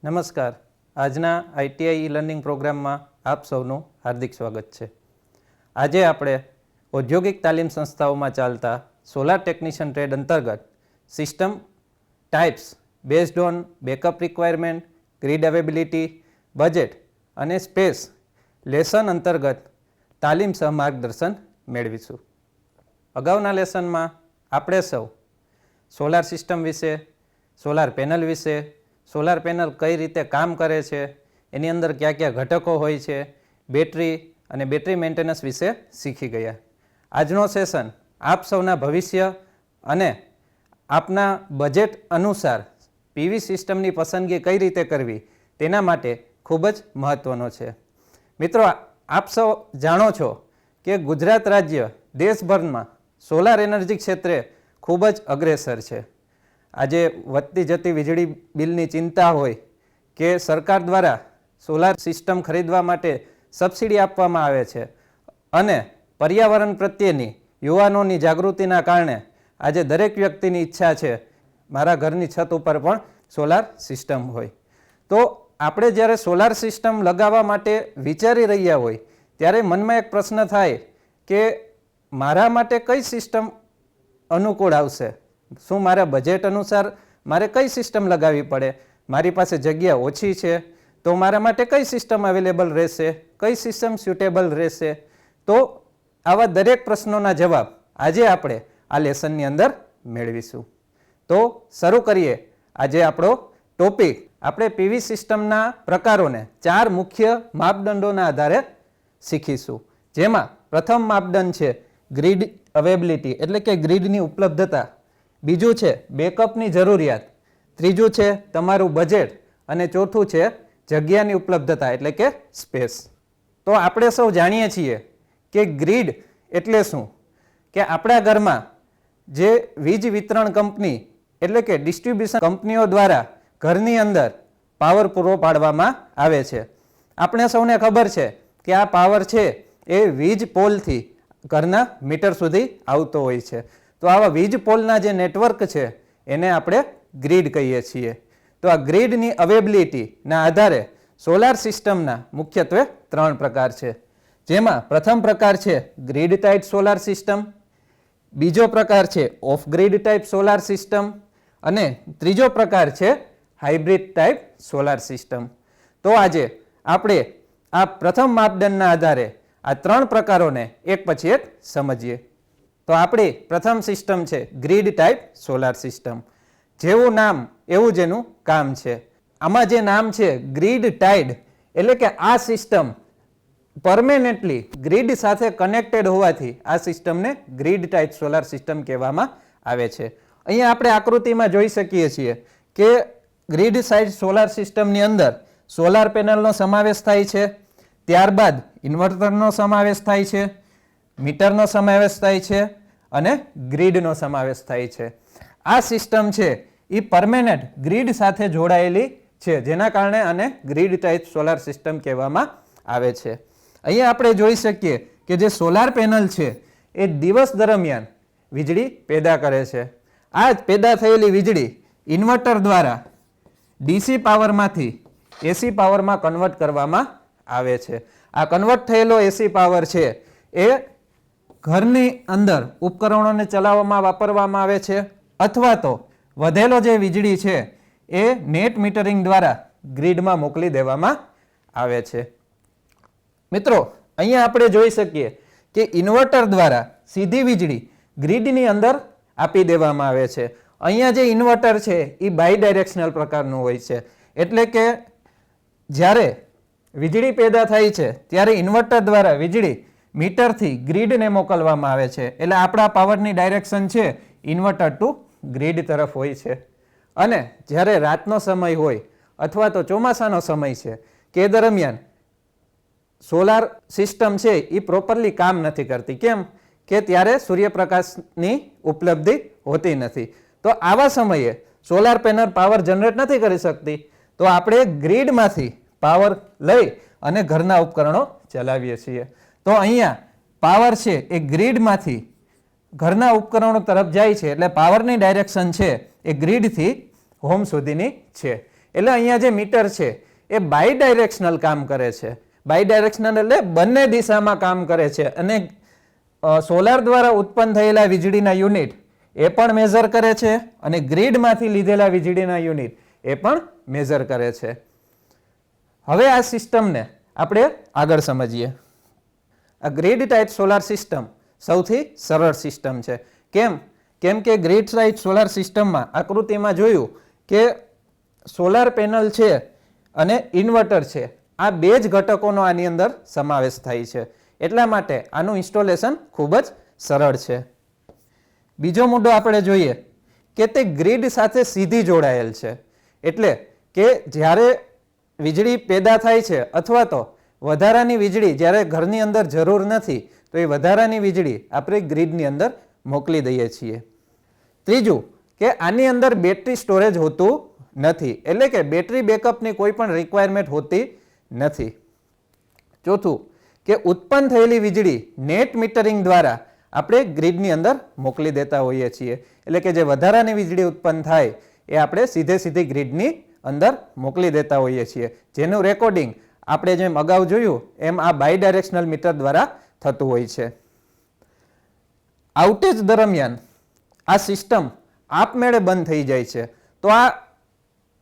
નમસ્કાર. આજના ITI learning પ્રોગ્રામમાં આપ સૌનું હાર્દિક સ્વાગત છે. આજે આપણે ઔદ્યોગિક તાલીમ સંસ્થાઓમાં ચાલતા સોલાર ટેકનિશિયન ટ્રેડ અંતર્ગત system types based on backup requirement, grid availability, budget અને સ્પેસ લેસન અંતર્ગત તાલીમ સહ માર્ગદર્શન મેળવીશું. અગાઉના લેસનમાં આપણે સૌ સોલાર સિસ્ટમ વિશે, સોલાર પેનલ વિશે, સોલાર પેનલ કઈ રીતે કામ કરે છે, એની અંદર કયા કયા ઘટકો હોય છે, બેટરી અને બેટરી મેન્ટેનન્સ વિશે શીખી ગયા. આજનો સેશન આપ સૌના ભવિષ્ય અને આપના બજેટ અનુસાર પીવી સિસ્ટમની પસંદગી કઈ રીતે કરવી તેના માટે ખૂબ જ મહત્ત્વનો છે. મિત્રો, આપ સૌ જાણો છો કે ગુજરાત રાજ્ય દેશભરમાં સોલાર એનર્જી ક્ષેત્રે ખૂબ જ અગ્રેસર છે. આજે વધતી જતી વીજળી બિલની ચિંતા હોય કે સરકાર દ્વારા સોલાર સિસ્ટમ ખરીદવા માટે સબસિડી આપવામાં આવે છે અને પર્યાવરણ પ્રત્યેની યુવાનોની જાગૃતિના કારણે આજે દરેક વ્યક્તિની ઈચ્છા છે મારા ઘરની છત ઉપર પણ સોલાર સિસ્ટમ હોય. તો આપણે જ્યારે સોલાર સિસ્ટમ લગાવવા માટે વિચારી રહ્યા હોય ત્યારે મનમાં એક પ્રશ્ન થાય કે મારા માટે કઈ સિસ્ટમ અનુકૂળ આવશે? શું મારા બજેટ અનુસાર મારે કઈ સિસ્ટમ લગાવવી પડે? મારી પાસે જગ્યા ઓછી છે તો મારા માટે કઈ સિસ્ટમ અવેલેબલ રહેશે? કઈ સિસ્ટમ સ્યુટેબલ રહેશે? તો આવા દરેક પ્રશ્નોના જવાબ આજે આપણે આ લેસનની અંદર મેળવીશું. તો શરૂ કરીએ આજે આપણો ટોપિક. આપણે પીવી સિસ્ટમના પ્રકારોને 4 મુખ્ય માપદંડોના આધારે શીખીશું. જેમાં પ્રથમ માપદંડ છે ગ્રીડ અવેબિલિટી એટલે કે ગ્રીડની ઉપલબ્ધતા. બીજું છે બેકઅપની જરૂરિયાત. ત્રીજું છે તમારું બજેટ અને ચોથું છે જગ્યાની ઉપલબ્ધતા એટલે કે સ્પેસ. તો આપણે સૌ જાણીએ છીએ કે ગ્રીડ એટલે શું? કે આપણા ઘરમાં જે વીજ વિતરણ કંપની એટલે કે ડિસ્ટ્રીબ્યુશન કંપનીઓ દ્વારા ઘરની અંદર પાવર પૂરો પાડવામાં આવે છે. આપણે સૌને ખબર છે કે આ પાવર છે એ વીજ પોલથી ઘરના મીટર સુધી આવતો હોય છે. તો આવા વીજ પોલના જે નેટવર્ક છે એને આપણે ગ્રીડ કહીએ છીએ. તો આ ગ્રીડની અવેબિલિટીના આધારે સોલાર સિસ્ટમના મુખ્યત્વે 3 પ્રકાર છે. જેમાં પ્રથમ પ્રકાર છે ગ્રીડ ટાઇપ સોલાર સિસ્ટમ, બીજો પ્રકાર છે of grid type solar system અને ત્રીજો પ્રકાર છે હાઇબ્રિડ ટાઇપ સોલાર સિસ્ટમ. તો આજે આપણે આ પ્રથમ માપદંડના આધારે આ 3 પ્રકારોને એક પછી એક સમજીએ. તો આપણી પ્રથમ સિસ્ટમ છે ગ્રીડ ટાઇપ સોલાર સિસ્ટમ. જેવું નામ એવું જેનું કામ છે. આમાં જે નામ છે ગ્રીડ ટાઇડ એટલે કે આ સિસ્ટમ પરમેનન્ટલી ગ્રીડ સાથે કનેક્ટેડ હોવાથી આ સિસ્ટમને ગ્રીડ ટાઇપ સોલાર સિસ્ટમ કહેવામાં આવે છે. અહીંયા આપણે આકૃતિમાં જોઈ શકીએ છીએ કે ગ્રીડ સાઇડ સોલાર સિસ્ટમની અંદર સોલાર પેનલનો સમાવેશ થાય છે, ત્યારબાદ ઇન્વર્ટરનો સમાવેશ થાય છે, મીટરનો સમાવેશ થાય છે અને ગ્રીડનો સમાવેશ થાય છે. આ સિસ્ટમ છે એ પરમેનન્ટ ગ્રીડ સાથે જોડાયેલી છે, જેના કારણે આને ગ્રીડ ટાઇપ સોલાર સિસ્ટમ કહેવામાં આવે છે. અહીંયા આપણે જોઈ શકીએ કે જે સોલાર પેનલ છે એ દિવસ દરમિયાન વીજળી પેદા કરે છે. આ પેદા થયેલી વીજળી ઇન્વર્ટર દ્વારા ડીસી પાવરમાંથી એસી પાવરમાં કન્વર્ટ કરવામાં આવે છે. આ કન્વર્ટ થયેલો એસી પાવર છે એ ઘરની અંદર ઉપકરણોને ચલાવવામાં વાપરવામાં આવે છે અથવા તો વધેલો જે વીજળી છે એ નેટ મીટરિંગ દ્વારા ગ્રીડમાં મોકલી દેવામાં આવે છે. મિત્રો, અહીંયા આપણે જોઈ શકીએ કે ઇન્વર્ટર દ્વારા સીધી વીજળી ગ્રીડની અંદર આપી દેવામાં આવે છે. અહીંયા જે ઇન્વર્ટર છે એ બાય ડાયરેક્શનલ પ્રકારનું હોય છે. એટલે કે જ્યારે વીજળી પેદા થાય છે ત્યારે ઇન્વર્ટર દ્વારા વીજળી મીટરથી ગ્રીડને મોકલવામાં આવે છે. એટલે આપણા પાવરની ડાયરેક્શન છે ઇન્વર્ટર ટુ ગ્રીડ તરફ હોય છે. અને જ્યારે રાતનો સમય હોય અથવા તો ચોમાસાનો સમય છે કે દરમિયાન સોલાર સિસ્ટમ છે એ પ્રોપરલી કામ નથી કરતી. કેમ? કે ત્યારે સૂર્યપ્રકાશની ઉપલબ્ધિ હોતી નથી. તો આવા સમયે સોલાર પેનલ પાવર જનરેટ નથી કરી શકતી. તો આપણે ગ્રીડમાંથી પાવર લઈ અને ઘરના ઉપકરણો ચલાવીએ છીએ. તો અહીંયા પાવર છે એ ગ્રીડમાંથી ઘરના ઉપકરણો તરફ જાય છે. એટલે પાવરની ડાયરેક્શન છે એ ગ્રીડથી હોમ સુધીની છે. એટલે અહીંયા જે મીટર છે એ બાય ડાયરેક્શનલ કામ કરે છે. બાય ડાયરેક્શનલ એટલે બંને દિશામાં કામ કરે છે. અને સોલાર દ્વારા ઉત્પન્ન થયેલા વીજળીના યુનિટ એ પણ મેઝર કરે છે અને ગ્રીડમાંથી લીધેલા વીજળીના યુનિટ એ પણ મેઝર કરે છે. હવે આ સિસ્ટમને આપણે આગળ સમજીએ. આ ગ્રીડ ટાઇપ સોલાર સિસ્ટમ સૌથી સરળ સિસ્ટમ છે. કેમ કે ગ્રીડ ટાઇપ સોલાર સિસ્ટમમાં આકૃતિમાં જોયું કે સોલાર પેનલ છે અને ઇન્વર્ટર છે, આ બે જ ઘટકોનો આની અંદર સમાવેશ થાય છે. એટલા માટે આનું ઇન્સ્ટોલેશન ખૂબ જ સરળ છે. બીજો મુદ્દો આપણે જોઈએ કે તે ગ્રીડ સાથે સીધી જોડાયેલ છે. એટલે કે જ્યારે વીજળી પેદા થાય છે અથવા તો વધારાની વીજળી જ્યારે ઘરની અંદર જરૂર નથી તો એ વધારાની વીજળી આપણે ગ્રીડની અંદર મોકલી દઈએ છીએ. ત્રીજું કે આની અંદર બેટરી સ્ટોરેજ હોતું નથી, એટલે કે બેટરી બેકઅપની કોઈ પણ રિક્વાયરમેન્ટ હોતી નથી. ચોથું કે ઉત્પન્ન થયેલી વીજળી નેટ મીટરિંગ દ્વારા આપણે ગ્રીડની અંદર મોકલી દેતા હોઈએ છીએ. એટલે કે જે વધારાની વીજળી ઉત્પન્ન થાય એ આપણે સીધી ગ્રીડની અંદર મોકલી દેતા હોઈએ છીએ, જેનું રેકોર્ડિંગ આપણે જેમ અગાઉ જોયું એમ આ બાય ડાયરેક્શનલ મીટર દ્વારા થતું હોય છે. આઉટેજ દરમિયાન આ સિસ્ટમ આપમેળે બંધ થઈ જાય છે. તો આ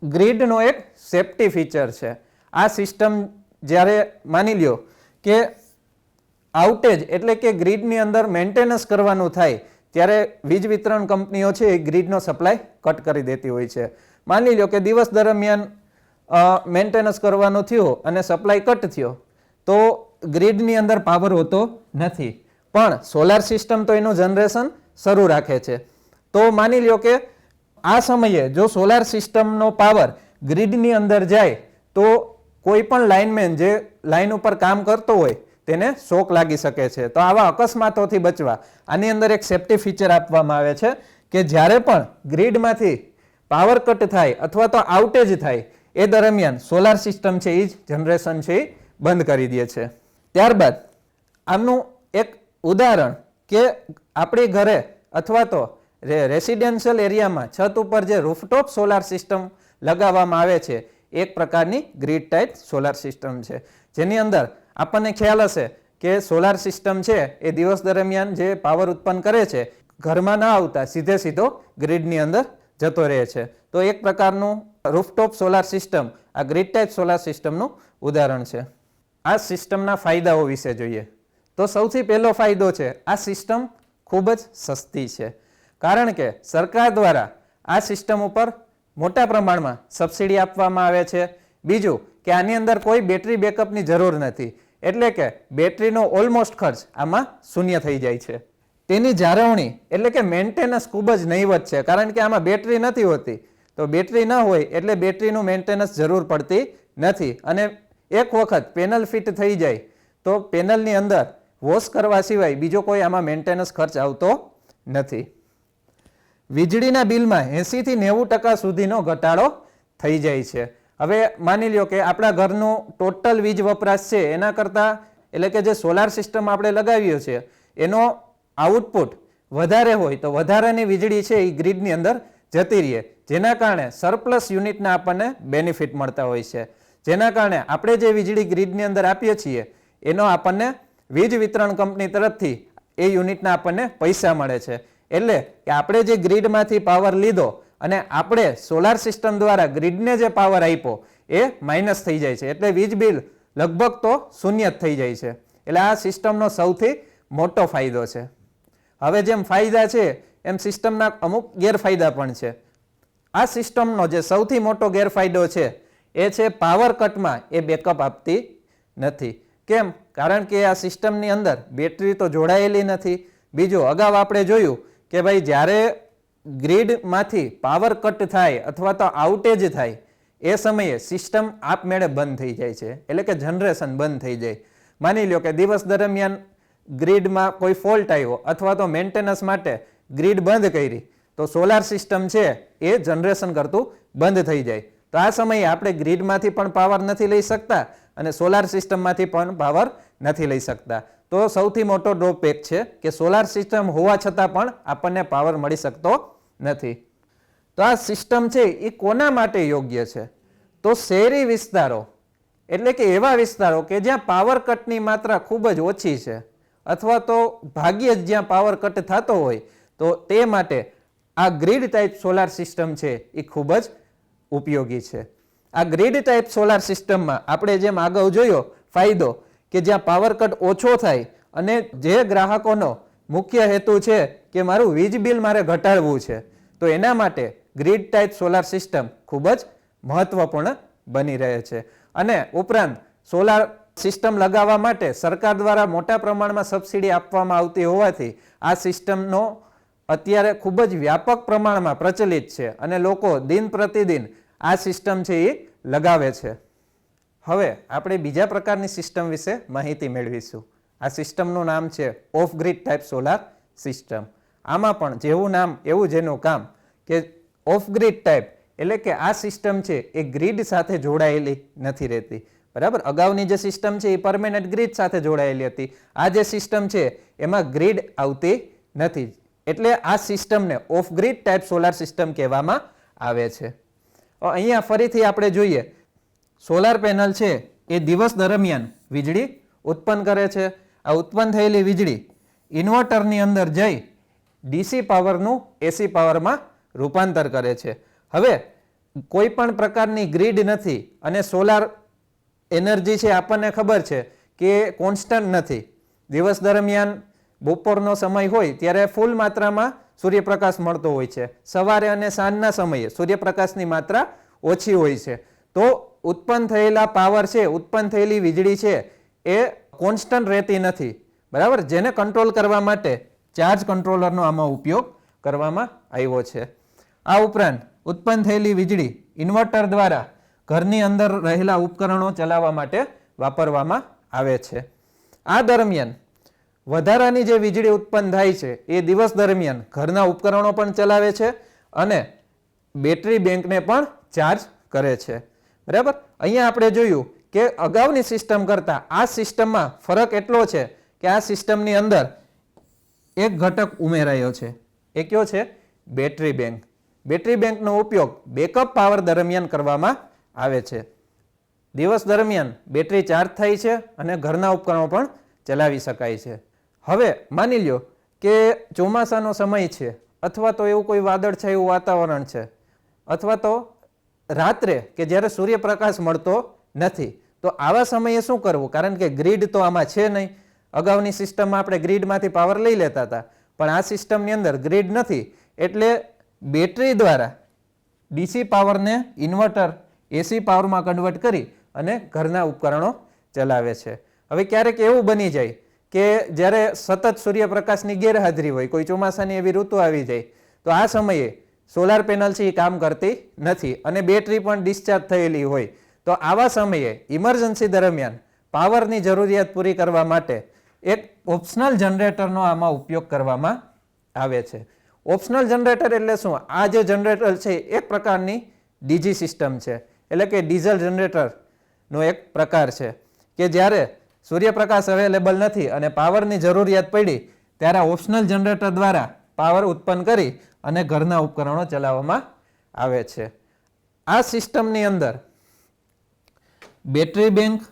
ગ્રીડનો એક સેફ્ટી ફીચર છે. આ સિસ્ટમ જ્યારે માની લ્યો કે આઉટેજ એટલે કે ગ્રીડની અંદર મેન્ટેનન્સ કરવાનું થાય ત્યારે વીજ વિતરણ કંપનીઓ છે એ ગ્રીડનો સપ્લાય કટ કરી દેતી હોય છે. માની લો કે દિવસ દરમિયાન મેન્ટેનન્સ કરવાનું થયું અને સપ્લાય કટ થયો તો ગ્રીડની અંદર પાવર હોતો નથી, પણ સોલાર સિસ્ટમ તો એનું જનરેશન શરૂ રાખે છે. તો માની લો કે આ સમયે જો સોલાર સિસ્ટમનો પાવર ગ્રીડની અંદર જાય તો કોઈ પણ લાઇનમેન જે લાઇન ઉપર કામ કરતો હોય તેને શોક લાગી શકે છે. તો આવા અકસ્માતોથી બચવા આની અંદર એક સેફ્ટી ફીચર આપવામાં આવે છે કે જ્યારે પણ ગ્રીડમાંથી પાવર કટ થાય અથવા તો આઉટેજ થાય એ દરમિયાન સોલાર સિસ્ટમ છે એ જનરેશન છે એ બંધ કરી દે છે. ત્યારબાદ આનું એક ઉદાહરણ કે આપણી ઘરે અથવા તો રેસિડેન્શિયલ એરિયામાં છત ઉપર જે રૂફટોપ સોલાર સિસ્ટમ લગાવવામાં આવે છે એક પ્રકારની ગ્રીડ ટાઇપ સોલાર સિસ્ટમ છે, જેની અંદર આપણને ખ્યાલ હશે કે સોલાર સિસ્ટમ છે એ દિવસ દરમિયાન જે પાવર ઉત્પન્ન કરે છે ઘરમાં ના આવતા સીધો ગ્રીડની અંદર જતો રહે છે. તો એક પ્રકારનું રૂફટોપ સોલાર સિસ્ટમ આ ગ્રીડ ટાઇપ સોલાર સિસ્ટમનું ઉદાહરણ છે. આ સિસ્ટમના ફાયદાઓ વિશે જોઈએ તો સૌથી પહેલો ફાયદો છે આ સિસ્ટમ ખૂબ જ સસ્તી છે, કારણ કે સરકાર દ્વારા આ સિસ્ટમ ઉપર મોટા પ્રમાણમાં સબસિડી આપવામાં આવે છે. બીજું કે આની અંદર કોઈ બેટરી બેકઅપની જરૂર નથી, એટલે કે બેટરીનો ઓલમોસ્ટ ખર્ચ આમાં શૂન્ય થઈ જાય છે. તેની જાળવણી એટલે કે મેન્ટેનન્સ ખૂબ જ નહીવત છે, કારણ કે આમાં બેટરી નથી હોતી. તો બેટરી ન હોય એટલે બેટરીનું મેન્ટેનન્સ જરૂર પડતી નથી. અને એક વખત પેનલ ફિટ થઈ જાય તો પેનલની અંદર વોશ કરવા સિવાય બીજો કોઈ આમાં મેન્ટેનન્સ ખર્ચ આવતો નથી. વીજળીના બિલમાં 80 થી 90% સુધીનો ઘટાડો થઈ જાય છે. હવે માની લ્યો કે આપણા ઘરનું ટોટલ વીજ વપરાશ છે એના કરતાં એટલે કે જે સોલાર સિસ્ટમ આપણે લગાવ્યો છે એનો આઉટપુટ વધારે હોય તો વધારાની વીજળી છે એ ગ્રીડની અંદર જતી રહે, જેના કારણે સરપ્લસ યુનિટના આપણને બેનિફિટ મળતા હોય છે. જેના કારણે આપણે જે વીજળી ગ્રીડની અંદર આપીએ છીએ એનો આપણને વીજ વિતરણ કંપની તરફથી એ યુનિટના આપણને પૈસા મળે છે. એટલે કે આપણે જે ગ્રીડમાંથી પાવર લીધો અને આપણે સોલાર સિસ્ટમ દ્વારા ગ્રીડને જે પાવર આપ્યો એ માઇનસ થઈ જાય છે, એટલે વીજ બિલ લગભગ તો શૂન્ય જ થઈ જાય છે. એટલે આ સિસ્ટમનો સૌથી મોટો ફાયદો છે. હવે જેમ ફાયદા છે એમ સિસ્ટમના અમુક ગેરફાયદા પણ છે. આ સિસ્ટમનો જે સૌથી મોટો ગેરફાયદો છે એ છે પાવર કટમાં એ બેકઅપ આપતી નથી. કેમ? કારણ કે આ સિસ્ટમની અંદર બેટરી તો જોડાયેલી નથી. બીજું અગાઉ આપણે જોયું કે ભાઈ જ્યારે ગ્રીડમાંથી પાવર કટ થાય અથવા તો આઉટેજ થાય એ સમયે સિસ્ટમ આપમેળે બંધ થઈ જાય છે, એટલે કે જનરેશન બંધ થઈ જાય. માની લો કે દિવસ દરમિયાન ગ્રીડમાં કોઈ ફોલ્ટ આવ્યો અથવા તો મેન્ટેનન્સ માટે ગ્રીડ બંધ કરી તો સોલાર સિસ્ટમ છે એ જનરેશન કરતું બંધ થઈ જાય. તો આ સમયે આપણે ગ્રીડમાંથી પણ પાવર નથી લઈ શકતા અને સોલાર સિસ્ટમમાંથી પણ પાવર નથી લઈ શકતા. તો સૌથી મોટો ડ્રોબેક છે કે સોલાર સિસ્ટમ હોવા છતાં પણ આપણને પાવર મળી શકતો નથી. તો આ સિસ્ટમ છે એ કોના માટે યોગ્ય છે? તો શહેરી વિસ્તારો એટલે કે એવા વિસ્તારો કે જ્યાં પાવર કટની માત્રા ખૂબ જ ઓછી છે અથવા તો ભાગ્યે જ જ્યાં પાવર કટ થતો હોય તો તે માટે આ ગ્રીડ ટાઈપ સોલાર સિસ્ટમ છે એ ખૂબ જ ઉપયોગી છે. આ ગ્રીડ ટાઈપ સોલાર સિસ્ટમમાં આપણે જેમ અગાઉ જોયો ફાયદો કે જ્યાં પાવર કટ ઓછો થાય અને જે ગ્રાહકોનો મુખ્ય હેતુ છે કે મારું વીજ બિલ મારે ઘટાડવું છે તો એના માટે ગ્રીડ ટાઈપ સોલાર સિસ્ટમ ખૂબ જ મહત્વપૂર્ણ બની રહે છે. અને ઉપરાંત સોલાર સિસ્ટમ લગાવવા માટે સરકાર દ્વારા મોટા પ્રમાણમાં સબસિડી આપવામાં આવતી હોવાથી આ સિસ્ટમનો અત્યારે ખૂબ જ વ્યાપક પ્રમાણમાં પ્રચલિત છે અને લોકો દિન પ્રતિદિન આ સિસ્ટમ છે એ લગાવે છે. હવે આપણે બીજા પ્રકારની સિસ્ટમ વિશે માહિતી મેળવીશું. આ સિસ્ટમનું નામ છે of grid type solar system. આમાં પણ જેવું નામ એવું જેનું કામ કે ઓફ ગ્રીડ ટાઈપ એટલે કે આ સિસ્ટમ છે એ ગ્રીડ સાથે જોડાયેલી નથી રહેતી. બરાબર, અગાઉની જે સિસ્ટમ છે એ પરમેનન્ટ ગ્રીડ સાથે જોડાયેલી હતી. આ જે સિસ્ટમ છે એમાં ગ્રીડ આવતી નથી એટલે આ સિસ્ટમને of grid type solar system કહેવામાં આવે છે. અહીંયા ફરીથી આપણે જોઈએ સોલાર પેનલ છે એ દિવસ દરમિયાન વીજળી ઉત્પન્ન કરે છે. આ ઉત્પન્ન થયેલી વીજળી ઇન્વર્ટરની અંદર જઈ ડીસી પાવરનું એસી પાવરમાં રૂપાંતર કરે છે. હવે કોઈ પણ પ્રકારની ગ્રીડ નથી અને સોલાર એનર્જી છે આપણને ખબર છે કે કોન્સ્ટન્ટ નથી. દિવસ દરમિયાન બપોરનો સમય હોય ત્યારે ફૂલ માત્રામાં સૂર્યપ્રકાશ મળતો હોય છે. સવારે અને સાંજના સમયે સૂર્યપ્રકાશની માત્રા ઓછી હોય છે. તો ઉત્પન્ન થયેલા પાવર છે, ઉત્પન્ન થયેલી વીજળી છે એ કોન્સ્ટન્ટ રહેતી નથી. બરાબર, જેને કંટ્રોલ કરવા માટે ચાર્જ કંટ્રોલરનો આમાં ઉપયોગ કરવામાં આવ્યો છે. આ ઉપરાંત ઉત્પન્ન થયેલી વીજળી ઇન્વર્ટર દ્વારા ઘરની અંદર રહેલા ઉપકરણો ચલાવવા માટે વાપરવામાં આવે છે. આ દરમિયાન વધારાની જે વીજળી ઉત્પન્ન થાય છે એ દિવસ દરમિયાન ઘરના ઉપકરણો પણ ચલાવે છે અને બેટરી બેંકને પણ ચાર્જ કરે છે. બરાબર, અહીંયા આપણે જોયું કે અગાઉની સિસ્ટમ કરતાં આ સિસ્ટમમાં ફરક એટલો છે કે આ સિસ્ટમની અંદર એક ઘટક ઉમેરાયો છે. એ કયો છે? Battery bank. બેટરી બેંકનો ઉપયોગ બેકઅપ પાવર દરમિયાન કરવામાં આવે છે. દિવસ દરમિયાન બેટરી ચાર્જ થાય છે અને ઘરના ઉપકરણો પણ ચલાવી શકાય છે. હવે માની લ્યો કે ચોમાસાનો સમય છે અથવા તો એવું કોઈ વાદળછાયું વાતાવરણ છે અથવા તો રાત્રે કે જ્યારે સૂર્યપ્રકાશ મળતો નથી તો આવા સમયે શું કરવું? કારણ કે ગ્રીડ તો આમાં છે નહીં. અગાઉની સિસ્ટમમાં આપણે ગ્રીડમાંથી પાવર લઈ લેતા હતા પણ આ સિસ્ટમની અંદર ગ્રીડ નથી એટલે બેટરી દ્વારા ડીસી પાવરને ઇન્વર્ટર એસી પાવરમાં કન્વર્ટ કરી અને ઘરના ઉપકરણો ચલાવે છે. હવે ક્યારેક એવું બની જાય કે જ્યારે સતત સૂર્યપ્રકાશની ગેરહાજરી હોય, કોઈ ચોમાસાની એવી ઋતુ આવી જાય તો આ સમયે સોલાર પેનલ છે એ કામ કરતી નથી અને બેટરી પણ ડિસ્ચાર્જ થયેલી હોય તો આવા સમયે ઇમરજન્સી દરમિયાન પાવરની જરૂરિયાત પૂરી કરવા માટે એક ઓપ્શનલ જનરેટરનો આમાં ઉપયોગ કરવામાં આવે છે. ઓપ્શનલ જનરેટર એટલે શું? આ જે જનરેટર છે એક પ્રકારની ડીજી સિસ્ટમ છે એટલે કે ડીઝલ જનરેટરનો એક પ્રકાર છે કે જ્યારે સૂર્યપ્રકાશ અવેલેબલ નથી અને પાવરની જરૂરિયાત પડી ત્યારે ઓપ્શનલ જનરેટર દ્વારા પાવર ઉત્પન્ન કરી અને ઘરના ઉપકરણો ચલાવવામાં આવે છે. આ સિસ્ટમની અંદર બેટરી બેંક,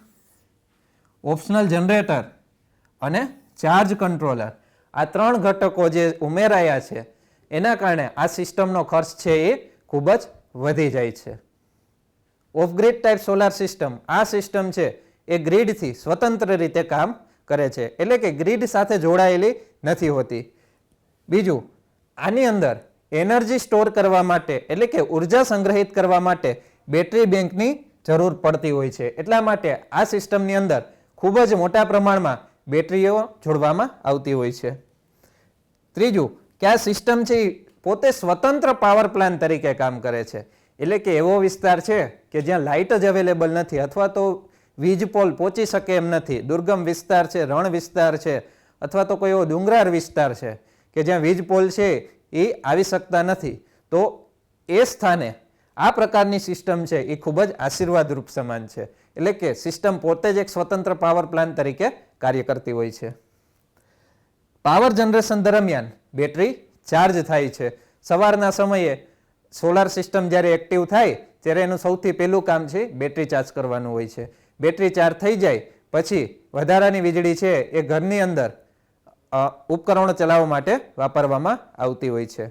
ઓપ્શનલ જનરેટર અને ચાર્જ કંટ્રોલર આ ત્રણ ઘટકો જે ઉમેરાયા છે એના કારણે આ સિસ્ટમનો ખર્ચ છે એ ખૂબ જ વધી જાય છે. Of grid type solar system આ સિસ્ટમ છે એ ગ્રીડથી સ્વતંત્ર રીતે કામ કરે છે એટલે કે ગ્રીડ સાથે જોડાયેલી નથી હોતી. બીજું, આની અંદર એનર્જી સ્ટોર કરવા માટે એટલે કે ઉર્જા સંગ્રહિત કરવા માટે બેટરી બેંકની જરૂર પડતી હોય છે. એટલા માટે આ સિસ્ટમની અંદર ખૂબ જ મોટા પ્રમાણમાં બેટરીઓ જોડવામાં આવતી હોય છે. ત્રીજું કે આ સિસ્ટમ છે પોતે સ્વતંત્ર પાવર પ્લાન્ટ તરીકે કામ કરે છે એટલે કે એવો વિસ્તાર છે કે જ્યાં લાઇટ જ અવેલેબલ નથી અથવા તો વીજ પોલ પહોંચી શકે એમ નથી, દુર્ગમ વિસ્તાર છે, રણ વિસ્તાર છે અથવા તો કોઈ એવો ડુંગરાળ વિસ્તાર છે કે જ્યાં વીજ પોલ છે એ આવી શકતા નથી તો એ સ્થાને આ પ્રકારની સિસ્ટમ છે એ ખૂબ જ આશીર્વાદરૂપ સમાન છે એટલે કે સિસ્ટમ પોતે જ એક સ્વતંત્ર પાવર પ્લાન્ટ તરીકે કાર્ય કરતી હોય છે. પાવર જનરેશન દરમિયાન બેટરી ચાર્જ થાય છે. સવારના સમયે સોલાર સિસ્ટમ જ્યારે એક્ટિવ થાય ત્યારે એનું સૌથી પહેલું કામ છે બેટરી ચાર્જ કરવાનું હોય છે. બેટરી ચાર્જ થઈ જાય પછી વધારાની વીજળી છે એ ઘરની અંદર ઉપકરણો ચલાવવા માટે વાપરવામાં આવતી હોય છે.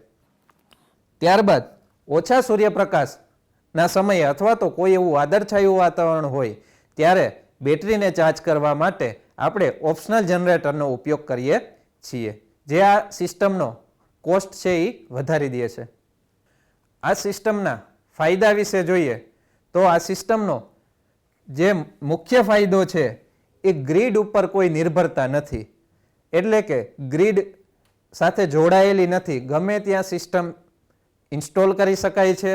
ત્યારબાદ ઓછા સૂર્યપ્રકાશના સમયે અથવા તો કોઈ એવું વાદળછાયું વાતાવરણ હોય ત્યારે બેટરીને ચાર્જ કરવા માટે આપણે ઓપ્શનલ જનરેટરનો ઉપયોગ કરીએ છીએ, જે આ સિસ્ટમનો કોસ્ટ છે એ વધારી દે છે. આ સિસ્ટમના ફાયદા વિશે જોઈએ તો આ સિસ્ટમનો જે મુખ્ય ફાયદો છે એ ગ્રીડ ઉપર કોઈ નિર્ભરતા નથી, એટલે કે ગ્રીડ સાથે જોડાયેલી નથી. ગમે ત્યાં સિસ્ટમ ઇન્સ્ટોલ કરી શકાય છે,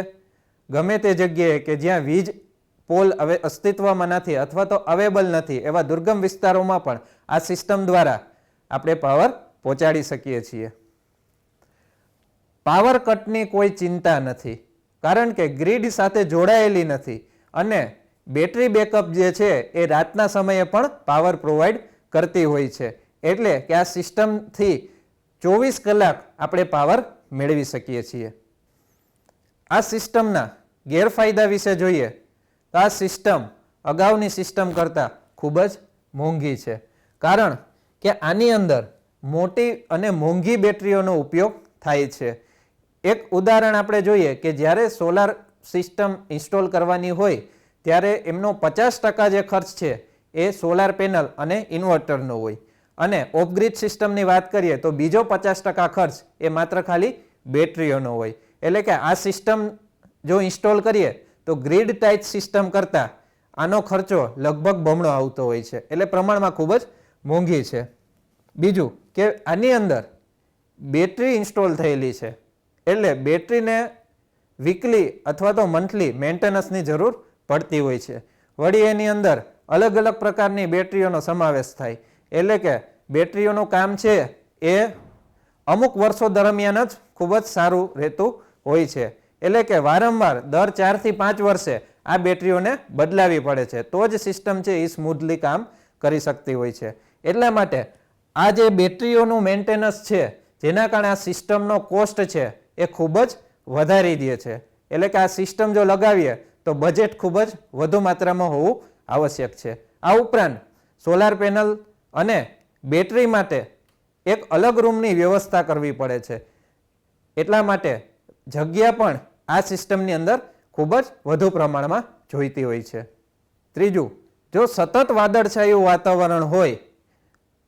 ગમે તે જગ્યાએ કે જ્યાં વીજ પોલ હવે અસ્તિત્વમાં નથી અથવા તો અવેલેબલ નથી એવા દુર્ગમ વિસ્તારોમાં પણ આ સિસ્ટમ દ્વારા આપણે પાવર પહોંચાડી શકીએ છીએ. પાવર કટની કોઈ ચિંતા નથી, કારણ કે ગ્રીડ સાથે જોડાયેલી નથી અને બેટરી બેકઅપ જે છે એ રાતના સમયે પણ પાવર પ્રોવાઈડ કરતી હોય છે, એટલે કે આ સિસ્ટમથી 24 કલાક આપણે પાવર મેળવી શકીએ છીએ. આ સિસ્ટમના ગેરફાયદા વિશે જોઈએ તો આ સિસ્ટમ અગાઉની સિસ્ટમ કરતાં ખૂબ જ મોંઘી છે, કારણ કે આની અંદર મોટી અને મોંઘી બેટરીઓનો ઉપયોગ થાય છે. એક ઉદાહરણ આપણે જોઈએ કે જ્યારે સોલાર સિસ્ટમ ઇન્સ્ટોલ કરવાની હોય ત્યારે એમનો 50% જે ખર્ચ છે એ સોલાર પેનલ અને ઇન્વર્ટરનો હોય, અને ઓફ-ગ્રીડ સિસ્ટમની વાત કરીએ તો બીજો 50% ખર્ચ એ માત્ર ખાલી બેટરીઓનો હોય. એટલે કે આ સિસ્ટમ જો ઇન્સ્ટોલ કરીએ તો ગ્રીડ ટાઈટ સિસ્ટમ કરતાં આનો ખર્ચો લગભગ બમણો આવતો હોય છે, એટલે પ્રમાણમાં ખૂબ જ મોંઘી છે. બીજું કે આની અંદર બેટરી ઇન્સ્ટોલ થયેલી છે, એટલે બેટરીને વીકલી અથવા તો મંથલી મેન્ટેનન્સની જરૂર પડતી હોય છે. વળી એની અંદર અલગ અલગ પ્રકારની બેટરીઓનો સમાવેશ થાય, એટલે કે બેટરીઓનું કામ છે એ અમુક વર્ષો દરમિયાન જ ખૂબ જ સારું રહેતું હોય છે, એટલે કે વારંવાર દર 4 થી 5 વર્ષે આ બેટરીઓને બદલાવી પડે છે, તો જ સિસ્ટમ છે એ સ્મૂથલી કામ કરી શકતી હોય છે. એટલા માટે આ જે બેટરીઓનું મેન્ટેનન્સ છે જેના કારણે આ સિસ્ટમનો કોસ્ટ છે એ ખૂબ જ વધારી દે છે, એટલે કે આ સિસ્ટમ જો લગાવીએ તો બજેટ ખૂબ જ વધુ માત્રામાં હોવું આવશ્યક છે. આ ઉપરાંત સોલાર પેનલ અને બેટરી માટે એક અલગ રૂમની વ્યવસ્થા કરવી પડે છે, એટલા માટે જગ્યા પણ આ સિસ્ટમની અંદર ખૂબ જ વધુ પ્રમાણમાં જોઈતી હોય છે. ત્રીજું, જો સતત વાદળછાયું વાતાવરણ હોય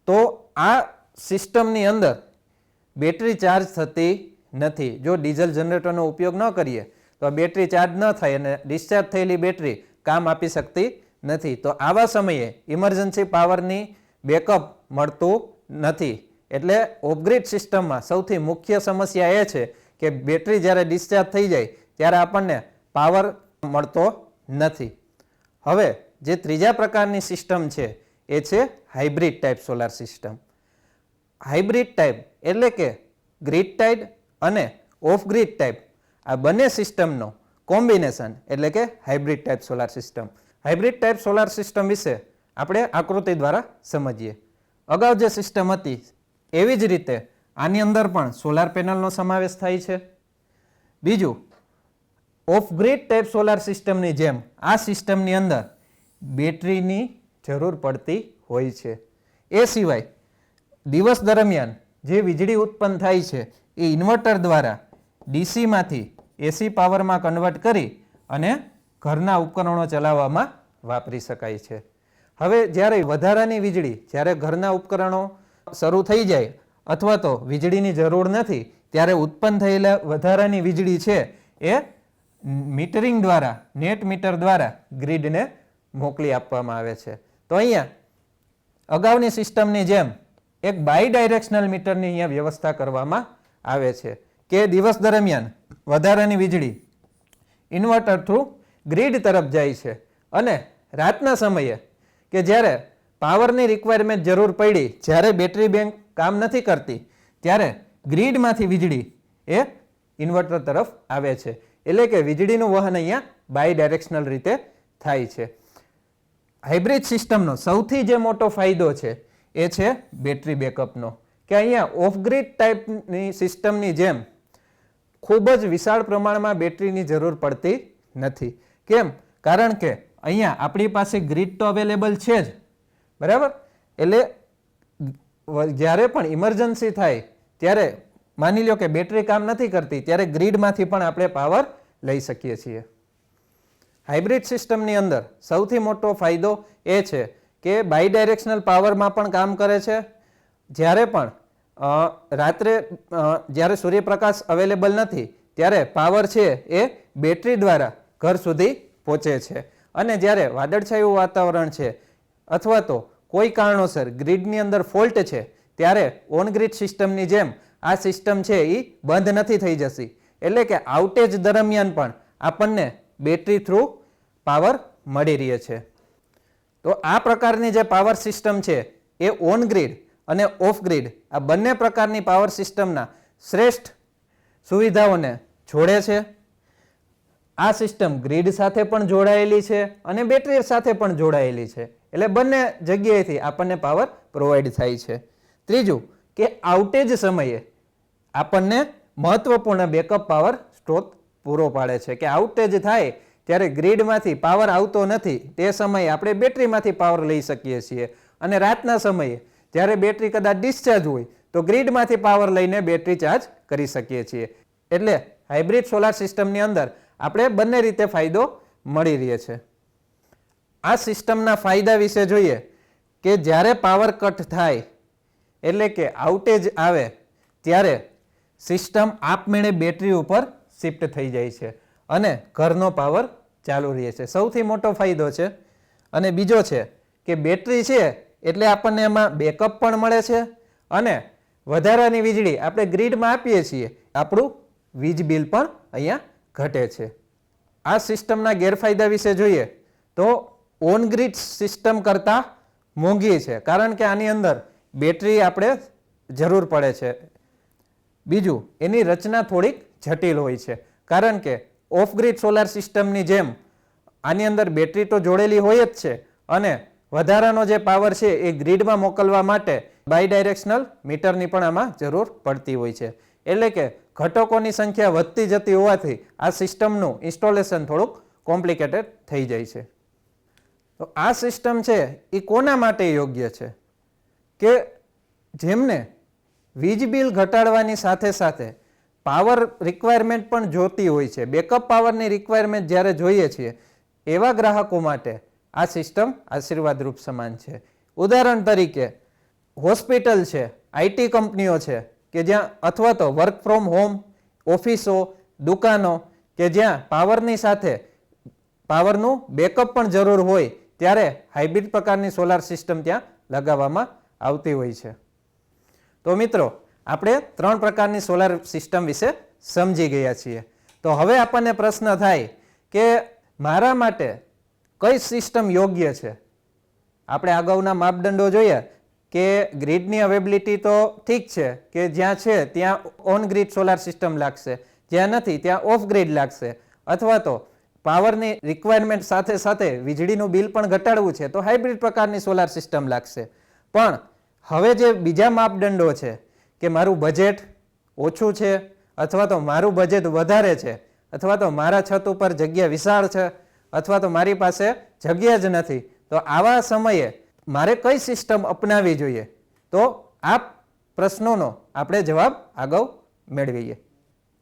તો આ સિસ્ટમની અંદર બેટરી ચાર્જ થતી નથી. જો ડીઝલ જનરેટરનો ઉપયોગ ન કરીએ તો બેટરી ચાર્જ ન થાય અને ડિસ્ચાર્જ થયેલી બેટરી કામ આપી શકતી નથી. તો આવા સમયે ઇમરજન્સી પાવરની બેકઅપ મળતું નથી. એટલે ઓફ-ગ્રીડ સિસ્ટમમાં સૌથી મુખ્ય સમસ્યા એ છે કે બેટરી જ્યારે ડિસ્ચાર્જ થઈ જાય ત્યારે આપણને પાવર મળતો નથી. હવે જે ત્રીજા પ્રકારની સિસ્ટમ છે એ છે hybrid type solar system. Hybrid type એટલે કે ગ્રીડ ટાઈપ અને ઓફ ગ્રીડ ટાઈપ આ બંને સિસ્ટમનો કોમ્બિનેશન એટલે કે hybrid type solar system. Hybrid type solar system વિશે આપણે આકૃતિ દ્વારા સમજીએ. અગાઉ જે સિસ્ટમ હતી એવી જ રીતે આની અંદર પણ સોલાર પેનલનો સમાવેશ થાય છે. બીજું, ઓફ ગ્રીડ ટાઈપ સોલાર સિસ્ટમની જેમ આ સિસ્ટમની અંદર બેટરીની જરૂર પડતી હોય છે. એ સિવાય દિવસ દરમિયાન જે વીજળી ઉત્પન્ન થાય છે એ ઇન્વર્ટર દ્વારા ડીસીમાંથી એસી પાવરમાં કન્વર્ટ કરી અને ઘરના ઉપકરણો ચલાવવામાં વાપરી શકાય છે. હવે જ્યારે વધારાની વીજળી જ્યારે ઘરના ઉપકરણો શરૂ થઈ જાય અથવા તો વીજળીની જરૂર નથી ત્યારે ઉત્પન્ન થયેલા વધારાની વીજળી છે એ મીટરિંગ દ્વારા નેટ મીટર દ્વારા ગ્રીડને મોકલી આપવામાં આવે છે. તો અહીંયા અગાઉની સિસ્ટમની જેમ એક બાય ડાયરેક્શનલ મીટરની અહીંયા વ્યવસ્થા કરવામાં આવે છે કે દિવસ દરમિયાન વધારાની વીજળી ઇન્વર્ટર થ્રુ ગ્રીડ તરફ જાય છે અને રાતના સમયે કે જ્યારે પાવરની રિક્વાયરમેન્ટ જરૂર પડી, જ્યારે બેટરી બેંક કામ નથી કરતી ત્યારે ગ્રીડમાંથી વીજળી એ ઇન્વર્ટર તરફ આવે છે, એટલે કે વીજળીનું વહન અહીંયા બાય ડાયરેક્શનલ રીતે થાય છે. હાઇબ્રિડ સિસ્ટમનો સૌથી જે મોટો ફાયદો છે એ છે બેટરી બેકઅપનો, કે અહીંયા ઓફ ગ્રીડ ટાઈપની સિસ્ટમની જેમ ખૂબ જ વિશાળ પ્રમાણમાં બેટરીની જરૂર પડતી નથી. કેમ? કારણ કે અહીંયા આપણી પાસે ગ્રીડ તો અવેલેબલ છે જ, બરાબર? એટલે જ્યારે પણ ઇમરજન્સી થાય ત્યારે માની લો કે બેટરી કામ નથી કરતી, ત્યારે ગ્રીડમાંથી પણ આપણે પાવર લઈ શકીએ છીએ. હાઇબ્રિડ સિસ્ટમની અંદર સૌથી મોટો ફાયદો એ છે કે બાયડાયરેક્શનલ પાવરમાં પણ કામ કરે છે. જ્યારે પણ રાત્રે જ્યારે સૂર્યપ્રકાશ અવેલેબલ નથી ત્યારે પાવર છે એ બેટરી દ્વારા ઘર સુધી પહોંચે છે. અને જ્યારે વાદળછાયું વાતાવરણ છે અથવા તો કોઈ કારણોસર ગ્રીડની અંદર ફોલ્ટ છે ત્યારે ઓન ગ્રીડ સિસ્ટમની જેમ આ સિસ્ટમ છે એ બંધ નથી થઈ જતી. એટલે કે આઉટેજ દરમિયાન પણ આપણને બેટરી થ્રુ પાવર મળી રહે છે. તો આ પ્રકારની જે પાવર સિસ્ટમ છે એ ઓન ગ્રીડ અને ઓફ ગ્રીડ આ બંને પ્રકારની પાવર સિસ્ટમના શ્રેષ્ઠ સુવિધાઓને જોડે છે. આ સિસ્ટમ ગ્રીડ સાથે પણ જોડાયેલી છે અને બેટરી સાથે પણ જોડાયેલી છે. એટલે બંને જગ્યાએથી આપણને પાવર પ્રોવાઈડ થાય છે. ત્રીજું કે આઉટેજ સમયે આપણને મહત્વપૂર્ણ બેકઅપ પાવર સ્ત્રોત પૂરો પાડે છે. કે આઉટેજ થાય ત્યારે ગ્રીડમાંથી પાવર આવતો નથી, તે સમયે આપણે બેટરીમાંથી પાવર લઈ શકીએ છીએ. અને રાતના સમયે જ્યારે બેટરી કદાચ ડિસ્ચાર્જ હોય તો ગ્રીડમાંથી પાવર લઈને બેટરી ચાર્જ કરી શકીએ છીએ. એટલે હાઇબ્રિડ સોલાર સિસ્ટમની અંદર આપણે બંને રીતે ફાયદો મળી રહે છે. આ સિસ્ટમના ફાયદા વિશે જોઈએ કે જ્યારે પાવર કટ થાય એટલે કે આઉટેજ આવે ત્યારે સિસ્ટમ આપમેળે બેટરી ઉપર શિફ્ટ થઈ જાય છે અને ઘરનો પાવર ચાલુ રહે છે. સૌથી મોટો ફાયદો છે. અને બીજો છે કે બેટરી છે એટલે આપણને એમાં બેકઅપ પણ મળે છે અને વધારાની વીજળી આપણે ગ્રીડમાં આપીએ છીએ, આપણું વીજ બિલ પણ અહીંયા ઘટે છે. આ સિસ્ટમના ગેરફાયદા વિશે જોઈએ તો ઓન ગ્રીડ સિસ્ટમ કરતાં મોંઘી છે, કારણ કે આની અંદર બેટરી આપણે જરૂર પડે છે. બીજું, એની રચના થોડીક જટિલ હોય છે, કારણ કે ઓફ ગ્રીડ સોલાર સિસ્ટમની જેમ આની અંદર બેટરી તો જોડેલી હોય જ છે અને વધારાનો જે પાવર છે એ ગ્રીડમાં મોકલવા માટે બાયડાયરેક્શનલ મીટરની પણ આમાં જરૂર પડતી હોય છે. એટલે કે ઘટકોની સંખ્યા વધતી જતી હોવાથી આ સિસ્ટમનું ઇન્સ્ટોલેશન થોડુંક કોમ્પ્લિકેટેડ થઈ જાય છે. તો આ સિસ્ટમ છે એ કોના માટે યોગ્ય છે? કે જેમને વીજ બિલ ઘટાડવાની સાથે સાથે પાવર રિક્વાયરમેન્ટ પણ જોતી હોય છે, બેકઅપ પાવરની રિક્વાયરમેન્ટ જ્યારે જોઈએ છીએ, એવા ગ્રાહકો માટે આ સિસ્ટમ આશીર્વાદરૂપ સમાન છે. ઉદાહરણ તરીકે હોસ્પિટલ છે, આઈટી કંપનીઓ છે કે જ્યાં અથવા તો વર્ક ફ્રોમ હોમ, ઓફિસો, દુકાનો કે જ્યાં પાવરની સાથે પાવરનું બેકઅપ પણ જરૂર હોય ત્યારે હાઇબ્રિડ પ્રકારની સોલાર સિસ્ટમ ત્યાં લગાવવામાં આવતી હોય છે. તો મિત્રો, આપણે 3 પ્રકારની સોલાર સિસ્ટમ વિશે સમજી ગયા છીએ. તો હવે આપણને પ્રશ્ન થાય કે મારા માટે કઈ સિસ્ટમ યોગ્ય છે? આપણે અગાઉના માપદંડો જોયા કે ગ્રીડની અવેબિલિટી તો ઠીક છે કે જ્યાં છે ત્યાં ઓન ગ્રીડ સોલાર સિસ્ટમ લાગશે, જ્યાં નથી ત્યાં ઓફ ગ્રીડ લાગશે, અથવા તો પાવરની રિક્વાયરમેન્ટ સાથે સાથે વીજળીનું બિલ પણ ઘટાડવું છે તો હાઇબ્રિડ પ્રકારની સોલાર સિસ્ટમ લાગશે. પણ હવે જે બીજા માપદંડો છે કે મારું બજેટ ઓછું છે અથવા તો મારું બજેટ વધારે છે અથવા તો મારા છત ઉપર જગ્યા વિશાળ છે અથવા તો મારી પાસે જગ્યા જ નથી, તો આવા સમયે મારે કઈ સિસ્ટમ અપનાવવી જોઈએ? તો આ પ્રશ્નોનો આપણે જવાબ અગાઉ મેળવીએ.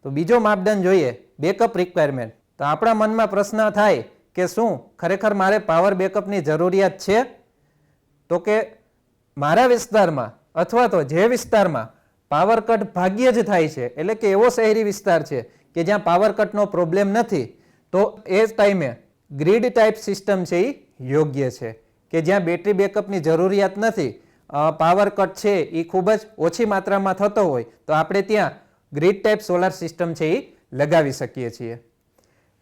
તો બીજો માપદંડ જોઈએ, બેકઅપ રિક્વાયરમેન્ટ. તો આપણા મનમાં પ્રશ્ન થાય કે શું ખરેખર મારે પાવર બેકઅપની જરૂરિયાત છે? તો કે મારા વિસ્તારમાં અથવા તો જે વિસ્તારમાં પાવર કટ ભાગ્યે જ થાય છે, એટલે કે એવો શહેરી વિસ્તાર છે કે જ્યાં પાવર કટનો પ્રોબ્લેમ નથી, તો એ ટાઈમે ગ્રીડ ટાઈપ સિસ્ટમ છે એ યોગ્ય છે. કે જ્યાં બેટરી બેકઅપની જરૂરિયાત નથી, પાવર કટ છે એ ખૂબ જ ઓછી માત્રામાં થતો હોય, તો આપણે ત્યાં ગ્રીડ ટાઈપ સોલાર સિસ્ટમ છે એ લગાવી શકીએ છીએ.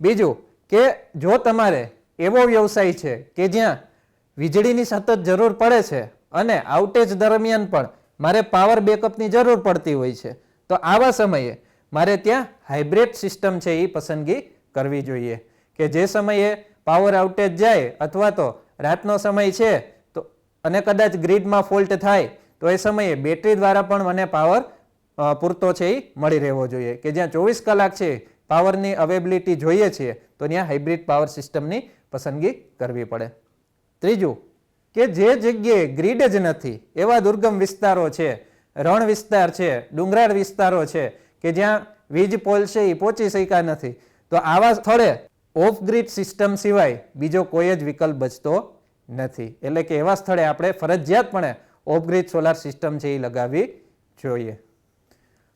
બીજું કે જો તમારે એવો વ્યવસાય છે કે જ્યાં વીજળીની સતત જરૂર પડે છે અને આઉટેજ દરમિયાન પણ મારે પાવર બેકઅપની જરૂર પડતી હોય છે, તો આવા સમયે મારે ત્યાં હાઇબ્રિડ સિસ્ટમ છે એ પસંદગી કરવી જોઈએ. કે જે સમયે પાવર આઉટેજ જાય અથવા તો રાતનો સમય છે તો અને કદાચ ગ્રીડમાં ફોલ્ટ થાય તો એ સમયે બેટરી દ્વારા પણ મને પાવર પૂરતો છે એ મળી રહેવો જોઈએ. કે જ્યાં 24 કલાક છે પાવરની અવેબિલિટી જોઈએ છીએ તો ત્યાં હાઇબ્રિડ પાવર સિસ્ટમની પસંદગી કરવી પડે. ત્રીજું કે જે જગ્યાએ ગ્રીડ જ નથી એવા દુર્ગમ વિસ્તારો છે, રણ વિસ્તાર છે, ડુંગરાળ વિસ્તારો છે કે જ્યાં વીજ પોલ છે એ પહોંચી શક્યા નથી, તો આવા સ્થળે ઓફ ગ્રીડ સિસ્ટમ સિવાય બીજો કોઈ જ વિકલ્પ બચતો નથી. એટલે કે એવા સ્થળે આપણે ફરજિયાતપણે ઓફ ગ્રીડ સોલાર સિસ્ટમ છે એ લગાવવી જોઈએ.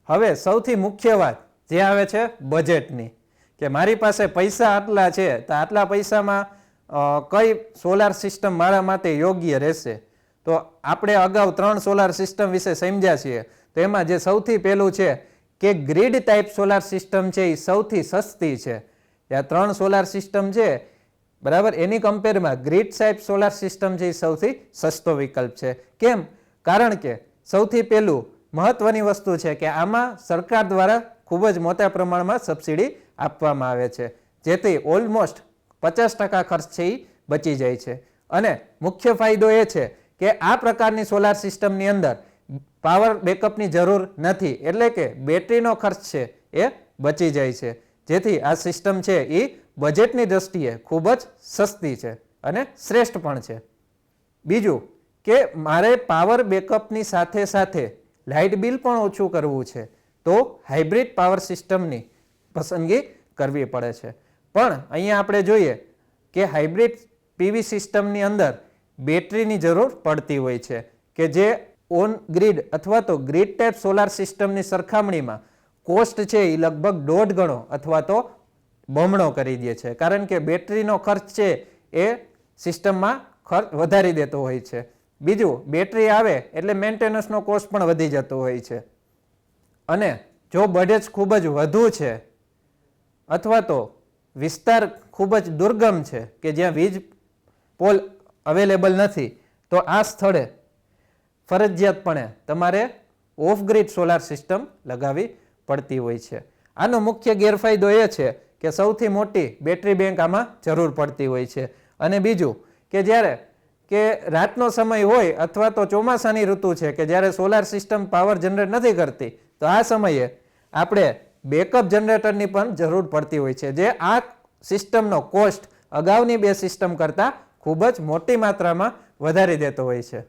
હવે સૌથી મુખ્ય વાત જે આવે છે બજેટની, કે મારી પાસે પૈસા આટલા છે તો આટલા પૈસામાં કઈ સોલાર સિસ્ટમ મારા માટે યોગ્ય રહેશે. તો આપણે અગાઉ 3 સોલાર સિસ્ટમ વિશે સમજ્યા છીએ. તો એમાં જે સૌથી પહેલું છે કે ગ્રીડ ટાઈપ સોલાર સિસ્ટમ છે એ સૌથી સસ્તી છે. આ 3 સોલાર સિસ્ટમ છે બરાબર, એની કમ્પેરમાં ગ્રીડ ટાઈપ સોલાર સિસ્ટમ છે એ સૌથી સસ્તો વિકલ્પ છે. કેમ? કારણ કે સૌથી પહેલું મહત્વની વસ્તુ છે કે આમાં સરકાર દ્વારા ખૂબ જ મોટા પ્રમાણમાં સબસિડી આપવામાં આવે છે, જેથી ઓલમોસ્ટ 50% ખર્ચ છે એ બચી જાય છે. અને મુખ્ય ફાયદો એ છે કે આ પ્રકારની સોલાર સિસ્ટમની અંદર પાવર બેકઅપની જરૂર નથી, એટલે કે બેટરીનો ખર્ચ છે એ બચી જાય છે, જેથી આ સિસ્ટમ છે એ બજેટની દ્રષ્ટિએ ખૂબ જ સસ્તી છે અને શ્રેષ્ઠ પણ છે. બીજું કે મારે પાવર બેકઅપની સાથે સાથે લાઇટ બિલ પણ ઓછું કરવું છે તો હાઇબ્રિડ પાવર સિસ્ટમની પસંદગી કરવી પડે છે. પણ અહીંયા આપણે જોઈએ કે હાઇબ્રિડ પીવી સિસ્ટમની અંદર બેટરીની જરૂર પડતી હોય છે, કે જે ઓન ગ્રીડ અથવા તો ગ્રીડ ટાઈપ સોલાર સિસ્ટમની સરખામણીમાં કોસ્ટ છે એ લગભગ 1.5 ગણો અથવા તો બમણો કરી દે છે, કારણ કે બેટરીનો ખર્ચ છે એ સિસ્ટમમાં ખર્ચ વધારી દેતો હોય છે. બીજું, બેટરી આવે એટલે મેન્ટેનન્સનો કોસ્ટ પણ વધી જતો હોય છે. અને જો બજેટ ખૂબ જ વધુ છે અથવા તો વિસ્તાર ખૂબ જ દુર્ગમ છે કે જ્યાં વીજ પોલ અવેલેબલ નથી, તો આ સ્થળે ફરજિયાતપણે તમારે ઓફ ગ્રીડ સોલાર સિસ્ટમ લગાવવી પડતી હોય છે. આનો મુખ્ય ગેરફાયદો એ છે કે સૌથી મોટી બેટરી બેંક આમાં જરૂર પડતી હોય છે. અને બીજું કે જ્યારે કે રાતનો સમય હોય અથવા તો ચોમાસાની ઋતુ છે કે જ્યારે સોલાર સિસ્ટમ પાવર જનરેટ નથી કરતી, તો આ સમયે આપણે બેકઅપ જનરેટરની પણ જરૂર પડતી હોય છે, જે આ સિસ્ટમનો કોસ્ટ અગાઉની 2 સિસ્ટમ કરતાં ખૂબ જ મોટી માત્રામાં વધારી દેતો હોય છે.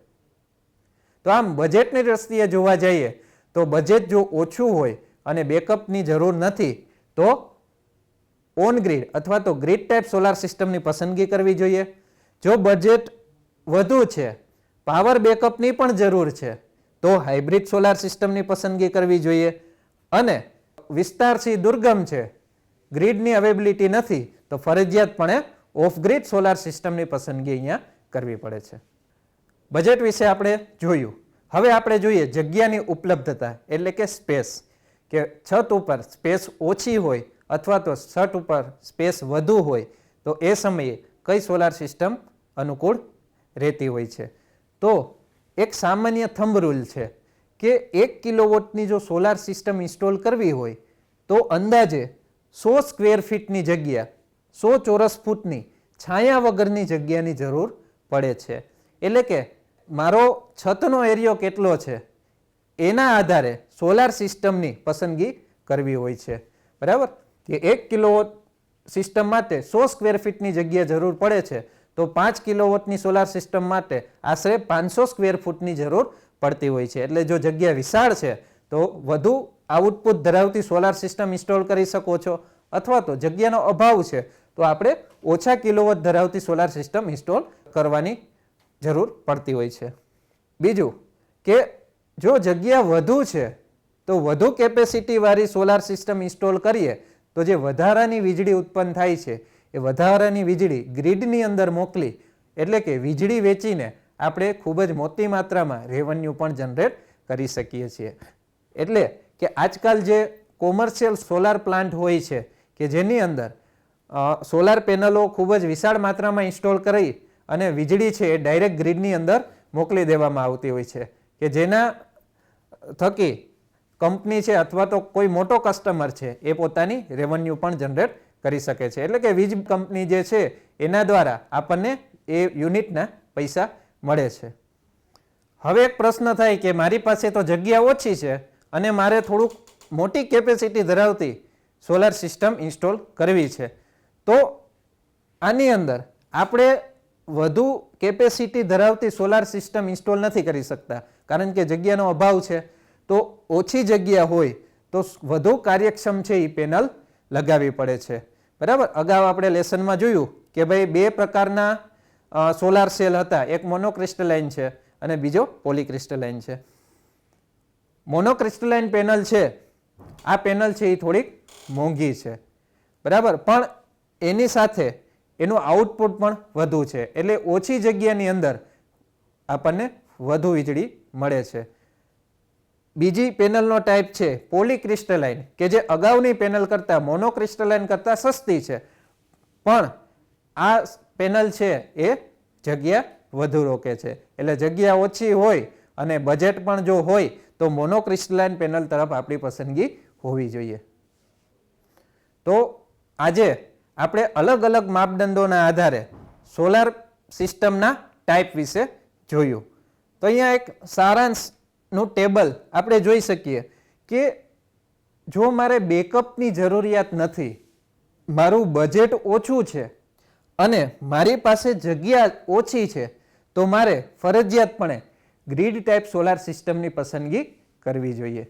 તો આમ બજેટની દ્રષ્ટિએ જોવા જઈએ તો બજેટ જો ઓછું હોય અને બેકઅપની જરૂર નથી તો ઓન ગ્રીડ અથવા તો ગ્રીડ ટાઈપ સોલાર સિસ્ટમની પસંદગી કરવી જોઈએ. જો બજેટ વધુ છે, પાવર બેકઅપની પણ જરૂર છે, તો હાઇબ્રિડ સોલાર સિસ્ટમની પસંદગી કરવી જોઈએ. અને વિસ્તાર છે દુર્ગમ છે, ગ્રીડની અવેબિલિટી નથી, તો ફરજિયાતપણે ઓફ ગ્રીડ સોલાર સિસ્ટમની પસંદગી અહીંયા કરવી પડે છે. બજેટ વિશે આપણે જોયું. હવે આપણે જોઈએ જગ્યાની ઉપલબ્ધતા, એટલે કે સ્પેસ, કે છત ઉપર સ્પેસ ઓછી હોય અથવા તો છત ઉપર સ્પેસ વધુ હોય તો એ સમયે કઈ સોલાર સિસ્ટમ અનુકૂળ રહેતી હોય છે. તો એક સામાન્ય થંબ રૂલ છે કે 1 કિલોવોટની જો સોલાર સિસ્ટમ ઇન્સ્ટોલ કરવી હોય તો અંદાજે 100 સ્ક્વેર ફીટની જગ્યા, 100 ચોરસ ફૂટની છાયા વગરની જગ્યાની જરૂર પડે છે. એટલે કે મારો છતનો એરિયો કેટલો છે એના આધારે સોલાર સિસ્ટમની પસંદગી કરવી હોય છે. બરાબર, કે 1 કિલોવોટ સિસ્ટમ માટે 100 સ્ક્વેર ફીટની જગ્યા જરૂર પડે છે, તો 5 કિલોવોટની સોલાર સિસ્ટમ માટે આશરે 500 સ્ક્વેર ફૂટની જરૂર પડતી હોય છે. એટલે જો જગ્યા વિશાળ છે તો વધુ આઉટપુટ ધરાવતી સોલાર સિસ્ટમ ઇન્સ્ટોલ કરી શકો છો, અથવા તો જગ્યાનો અભાવ છે તો આપણે ઓછા કિલોવોટ ધરાવતી સોલાર સિસ્ટમ ઇન્સ્ટોલ કરવાની જરૂર પડતી હોય છે. બીજું કે જો જગ્યા વધુ છે તો વધુ કેપેસિટી વાળી સોલાર સિસ્ટમ ઇન્સ્ટોલ કરીએ તો જે વધારાની વીજળી ઉત્પન્ન થાય છે એ વધારાની વીજળી ગ્રીડની અંદર મોકલી, એટલે કે વીજળી વેચીને આપણે ખૂબ જ મોટી માત્રામાં રેવન્યુ પણ જનરેટ કરી શકીએ છીએ. એટલે કે આજકાલ જે કોમર્શિયલ સોલાર પ્લાન્ટ હોય છે કે જેની અંદર સોલાર પેનલો ખૂબ જ વિશાળ માત્રામાં ઇન્સ્ટોલ કરી અને વીજળી છે એ ડાયરેક્ટ ગ્રીડની અંદર મોકલી દેવામાં આવતી હોય છે, કે જેના થકી કંપની છે અથવા તો કોઈ મોટો કસ્ટમર છે એ પોતાની રેવન્યુ પણ જનરેટ કરી શકે છે. એટલે કે વીજ કંપની જે છે એના દ્વારા આપણને એ યુનિટના પૈસા મળે છે. હવે એક પ્રશ્ન થાય કે મારી પાસે તો જગ્યા ઓછી છે અને મારે થોડુંક મોટી કેપેસિટી ધરાવતી સોલાર સિસ્ટમ ઇન્સ્ટોલ કરવી છે. તો આની અંદર આપણે વધુ કેપેસિટી ધરાવતી સોલાર સિસ્ટમ ઇન્સ્ટોલ નથી કરી શકતા, કારણ કે જગ્યાનો અભાવ છે. તો ઓછી જગ્યા હોય તો વધુ કાર્યક્ષમ છે એ પેનલ લગાવવી પડે છે. બરાબર, અગાઉ આપણે લેસનમાં જોયું કે ભાઈ બે પ્રકારના સોલાર સેલ હતા, એક મોનોક્રિસ્ટલાઇન છે અને બીજો પોલીક્રિસ્ટલાઇન છે. મોનોક્રિસ્ટલાઇન પેનલ છે, આ પેનલ છે એ થોડીક મોંઘી છે. બરાબર, પણ એની સાથે એનું આઉટપુટ પણ વધુ છે, એટલે ઓછી જગ્યાની અંદર આપણને વધુ વીજળી મળે છે. બીજી પેનલનો ટાઈપ છે પોલીક્રિસ્ટલાઇન, કે જે અગાઉની પેનલ કરતાં મોનોક્રિસ્ટલાઇન કરતાં સસ્તી છે, પણ આ પેનલ છે એ જગ્યા વધુ રોકે છે. એટલે જગ્યા ઓછી હોય અને બજેટ પણ જો હોય તો મોનોક્રિસ્ટલાઇન પેનલ તરફ આપણી પસંદગી હોવી જોઈએ. તો આજે આપણે અલગ અલગ માપદંડોના આધારે સોલાર સિસ્ટમના ટાઈપ વિશે જોયું. તો અહીંયા એક સારાંશનું ટેબલ આપણે જોઈ શકીએ કે જો મારે બેકઅપની જરૂરિયાત નથી, મારું બજેટ ઓછું છે અને મારી પાસે જગ્યા ઓછી છે, તો મારે ફરજિયાતપણે ગ્રીડ ટાઈપ સોલાર સિસ્ટમની પસંદગી કરવી જોઈએ.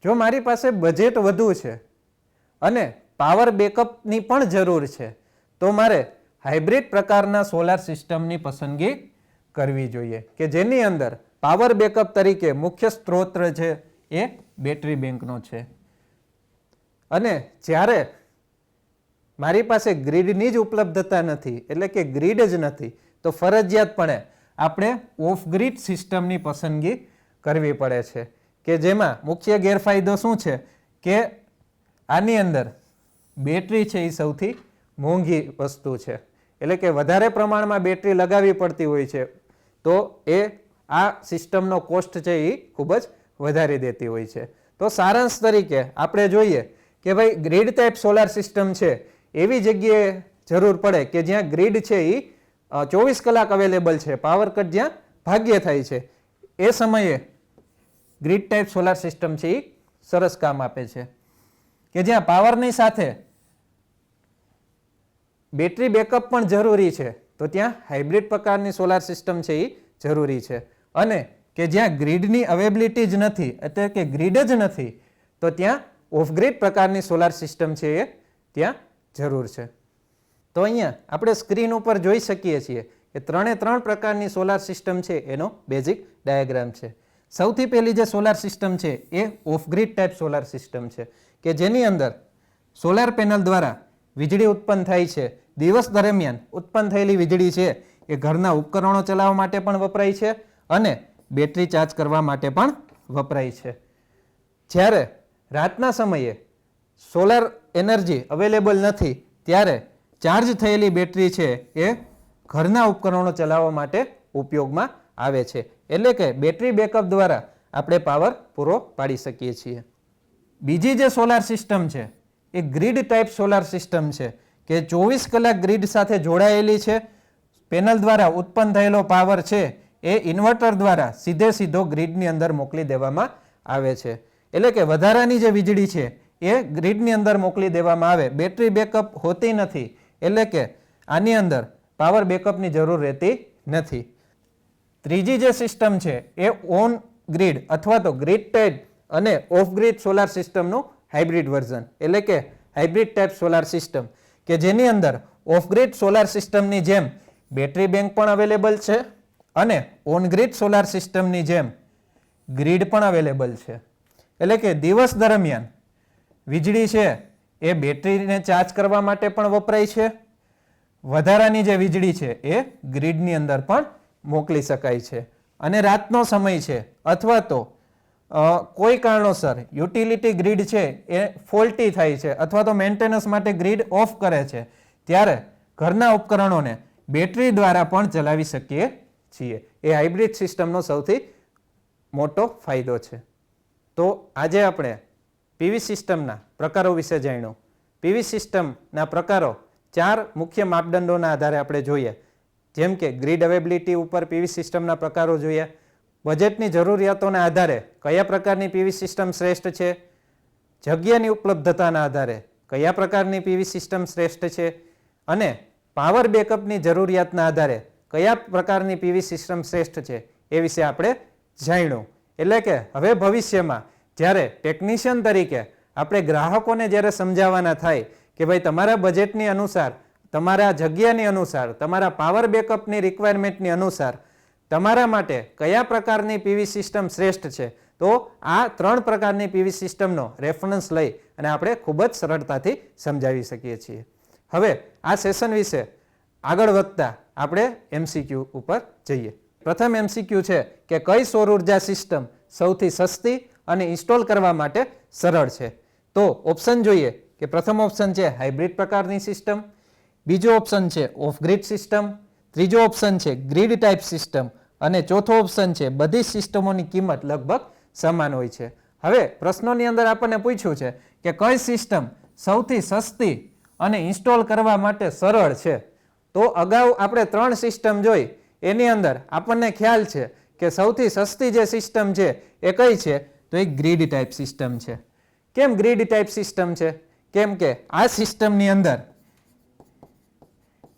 જો મારી પાસે બજેટ વધુ છે અને પાવર બેકઅપની પણ જરૂર છે, તો મારે હાઇબ્રિડ પ્રકારના સોલાર સિસ્ટમની પસંદગી કરવી જોઈએ, કે જેની અંદર પાવર બેકઅપ તરીકે મુખ્ય સ્ત્રોત છે એ બેટરી બેંકનો છે. અને જ્યારે મારી પાસે ગ્રીડની જ ઉપલબ્ધતા નથી, એટલે કે ગ્રીડ જ નથી, તો ફરજિયાતપણે આપણે ઓફ ગ્રીડ સિસ્ટમની પસંદગી કરવી પડે છે, કે જેમાં મુખ્ય ગેરફાયદો શું છે કે આની અંદર બેટરી છે એ સૌથી મોંઘી વસ્તુ છે. એટલે કે વધારે પ્રમાણમાં બેટરી લગાવવી પડતી હોય છે, તો એ આ સિસ્ટમનો કોસ્ટ છે એ ખૂબ જ વધારી દેતી હોય છે. તો સારાંશ તરીકે આપણે જોઈએ કે ભાઈ ગ્રીડ ટાઈપ સોલાર સિસ્ટમ છે એવી જગ્યાએ જરૂર પડે કે જ્યાં ગ્રીડ છે એ 24 કલાક અવેલેબલ છે, પાવર કટ જ્યાં ભાગ્યે થાય છે, એ સમયે ગ્રીડ ટાઈપ સોલાર સિસ્ટમ છે એ સરસ કામ આપે છે. કે જ્યાં પાવરની સાથે બેટરી બેકઅપ પણ જરૂરી છે, તો ત્યાં હાઇબ્રિડ પ્રકારની સોલાર સિસ્ટમ છે એ જરૂરી છે. અને કે જ્યાં ગ્રીડની અવેબિલિટી જ નથી, એટલે કે ગ્રીડ જ નથી, તો ત્યાં ઓફ ગ્રીડ પ્રકારની સોલાર સિસ્ટમ છે એ ત્યાં જરૂર છે. તો અહીંયા આપણે સ્ક્રીન ઉપર જોઈ શકીએ છીએ કે 3 પ્રકારની સોલાર સિસ્ટમ છે એનો બેઝિક ડાયાગ્રામ છે. સૌથી પહેલી જે સોલાર સિસ્ટમ છે એ off grid type solar system છે, કે જેની અંદર સોલાર પેનલ દ્વારા વીજળી ઉત્પન્ન થાય છે. દિવસ દરમિયાન ઉત્પન્ન થયેલી વીજળી છે એ ઘરના ઉપકરણો ચલાવવા માટે પણ વપરાય છે અને બેટરી ચાર્જ કરવા માટે પણ વપરાય છે. જ્યારે રાતના સમયે સોલાર એનર્જી અવેલેબલ નથી, ત્યારે ચાર્જ થયેલી બેટરી છે એ ઘરના ઉપકરણો ચલાવવા માટે ઉપયોગમાં આવે છે. એટલે કે બેટરી બેકઅપ દ્વારા આપણે પાવર પૂરો પાડી શકીએ છીએ. બીજી જે સોલાર સિસ્ટમ છે એ ગ્રીડ ટાઈપ સોલાર સિસ્ટમ છે, કે 24 કલાક ગ્રીડ સાથે જોડાયેલી છે. પેનલ દ્વારા ઉત્પન્ન થયેલો પાવર છે એ ઇન્વર્ટર દ્વારા સીધો ગ્રીડની અંદર મોકલી દેવામાં આવે છે. એટલે કે વધારાની જે વીજળી છે એ ગ્રીડની અંદર મોકલી દેવામાં આવે. બેટરી બેકઅપ હોતી નથી, એટલે કે આની અંદર પાવર બેકઅપની જરૂર રહેતી નથી. ત્રીજી જે સિસ્ટમ છે એ ઓન ગ્રીડ અથવા તો ગ્રીડ ટાઈપ અને ઓફ ગ્રીડ સોલાર સિસ્ટમનું હાઇબ્રિડ વર્ઝન, એટલે કે હાઇબ્રિડ ટાઈપ સોલાર સિસ્ટમ, કે જેની અંદર ઓફ ગ્રીડ સોલાર સિસ્ટમની જેમ બેટરી બેંક પણ અવેલેબલ છે અને ઓન ગ્રીડ સોલાર સિસ્ટમની જેમ ગ્રીડ પણ અવેલેબલ છે. એટલે કે દિવસ દરમિયાન વીજળી છે એ બેટરીને ચાર્જ કરવા માટે પણ વપરાય છે, વધારાની જે વીજળી છે એ ગ્રીડની અંદર પણ મોકલી શકાય છે. અને રાતનો સમય છે અથવા તો કોઈ કારણોસર યુટિલિટી ગ્રીડ છે એ ફોલ્ટી થાય છે અથવા તો મેન્ટેનન્સ માટે ગ્રીડ ઓફ કરે છે, ત્યારે ઘરના ઉપકરણોને બેટરી દ્વારા પણ ચલાવી શકીએ છીએ. એ હાઇબ્રિડ સિસ્ટમનો સૌથી મોટો ફાયદો છે. તો આજે આપણે પીવી સિસ્ટમના પ્રકારો વિશે જાણ્યું. પીવી સિસ્ટમના પ્રકારો 4 મુખ્ય માપદંડોના આધારે આપણે જોઈએ, જેમ કે ગ્રીડ અવેબિલિટી ઉપર પીવી સિસ્ટમના પ્રકારો જોયા, બજેટની જરૂરિયાતોના આધારે કયા પ્રકારની પીવી સિસ્ટમ શ્રેષ્ઠ છે, જગ્યાની ઉપલબ્ધતાના આધારે કયા પ્રકારની પીવી સિસ્ટમ શ્રેષ્ઠ છે અને પાવર બેકઅપની જરૂરિયાતના આધારે કયા પ્રકારની પીવી સિસ્ટમ શ્રેષ્ઠ છે એ વિશે આપણે જાણ્યું. એટલે કે હવે ભવિષ્યમાં જ્યારે ટેકનિશિયન તરીકે આપણે ગ્રાહકોને જ્યારે સમજાવવાના થાય કે ભાઈ તમારા બજેટની અનુસાર, તમારા જગ્યાની અનુસાર, તમારા પાવર બેકઅપની રિક્વાયરમેન્ટની અનુસાર તમારા માટે કયા પ્રકારની પીવી સિસ્ટમ શ્રેષ્ઠ છે, તો આ 3 પ્રકારની પીવી સિસ્ટમનો રેફરન્સ લઈ અને આપણે ખૂબ જ સરળતાથી સમજાવી શકીએ છીએ. હવે આ સેશન વિશે આગળ વધતા આપણે MCQ ઉપર જઈએ. પ્રથમ MCQ છે કે કઈ સૌર ઉર્જા સિસ્ટમ સૌથી સસ્તી અને ઇન્સ્ટોલ કરવા માટે સરળ છે. તો ઓપ્શન જોઈએ કે પ્રથમ ઓપ્શન છે હાઇબ્રિડ પ્રકારની સિસ્ટમ, બીજો ઓપ્શન છે ઓફ ગ્રીડ સિસ્ટમ, ત્રીજો ઓપ્શન છે ગ્રીડ ટાઈપ સિસ્ટમ અને ચોથો ઓપ્શન છે બધી સિસ્ટમોની કિંમત લગભગ સમાન હોય છે. હવે પ્રશ્નોની અંદર આપણને પૂછ્યું છે કે કઈ સિસ્ટમ સૌથી સસ્તી અને ઇન્સ્ટોલ કરવા માટે સરળ છે. તો અગાઉ આપણે 3 સિસ્ટમ જોઈ, એની અંદર આપણને ખ્યાલ છે કે સૌથી સસ્તી જે સિસ્ટમ છે એ કઈ છે, તો એ ગ્રીડ ટાઈપ સિસ્ટમ છે. કેમ ગ્રીડ ટાઈપ સિસ્ટમ છે? કેમ કે આ સિસ્ટમની અંદર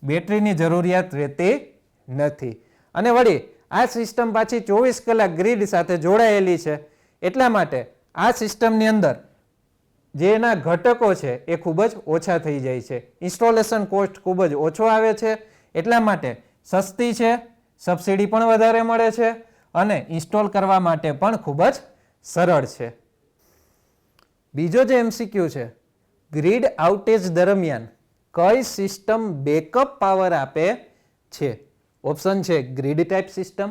બેટરીની જરૂરિયાત રહેતી નથી અને વળી આ સિસ્ટમ પાછી 24 કલાક ગ્રીડ સાથે જોડાયેલી છે. એટલા માટે આ સિસ્ટમની અંદર જે એના ઘટકો છે એ ખૂબ જ ઓછા થઈ જાય છે. ઇન્સ્ટોલેશન કોસ્ટ ખૂબ જ ઓછો આવે છે. એટલા માટે સસ્તી છે, સબસિડી પણ વધારે મળે છે અને ઇન્સ્ટોલ કરવા માટે પણ ખૂબ જ સરળ છે. બીજો જે MCQ છે, ગ્રીડ આઉટેજ દરમિયાન કઈ સિસ્ટમ બેકઅપ પાવર આપે છે? ઓપ્શન છે grid type system,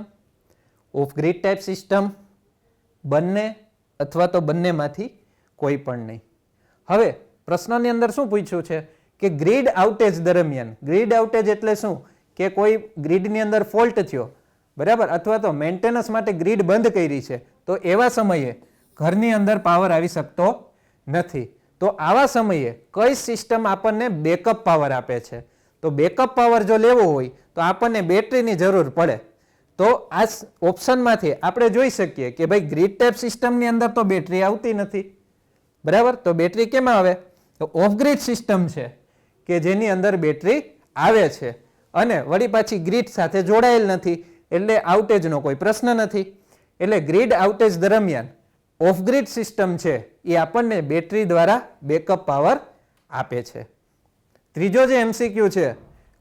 of grid type system, બંને અથવા તો બંનેમાંથી કોઈ પણ નહીં. હવે પ્રશ્નની અંદર શું પૂછ્યું છે કે ગ્રીડ આઉટેજ દરમિયાન, ગ્રીડ આઉટેજ એટલે શું કે કોઈ ગ્રીડની અંદર ફોલ્ટ થયો, બરાબર, અથવા તો મેન્ટેનન્સ માટે ગ્રીડ બંધ કરી છે, તો એવા સમયે ઘરની અંદર પાવર આવી શકતો નથી. તો આવા સમયે કઈ સિસ્ટમ આપણને બેકઅપ પાવર આપે છે? તો બેકઅપ પાવર જો લેવો હોય તો આપણને બેટરીની જરૂર પડે. તો આ ઓપ્શનમાંથી આપણે જોઈ શકીએ કે ભાઈ ગ્રીડ ટાઈપ સિસ્ટમની અંદર તો બેટરી આવતી નથી, બરાબર. તો બેટરી કેમ આવે? તો ઓફ ગ્રીડ સિસ્ટમ છે કે જેની અંદર બેટરી આવે છે અને વળી પાછી ગ્રીડ સાથે જોડાયેલ નથી, એટલે આઉટેજનો કોઈ પ્રશ્ન નથી. એટલે ગ્રીડ આઉટેજ દરમિયાન ઓફ ગ્રીડ સિસ્ટમ છે એ આપણને બેટરી દ્વારા બેકઅપ પાવર આપે છે. ત્રીજો જે MCQ છે,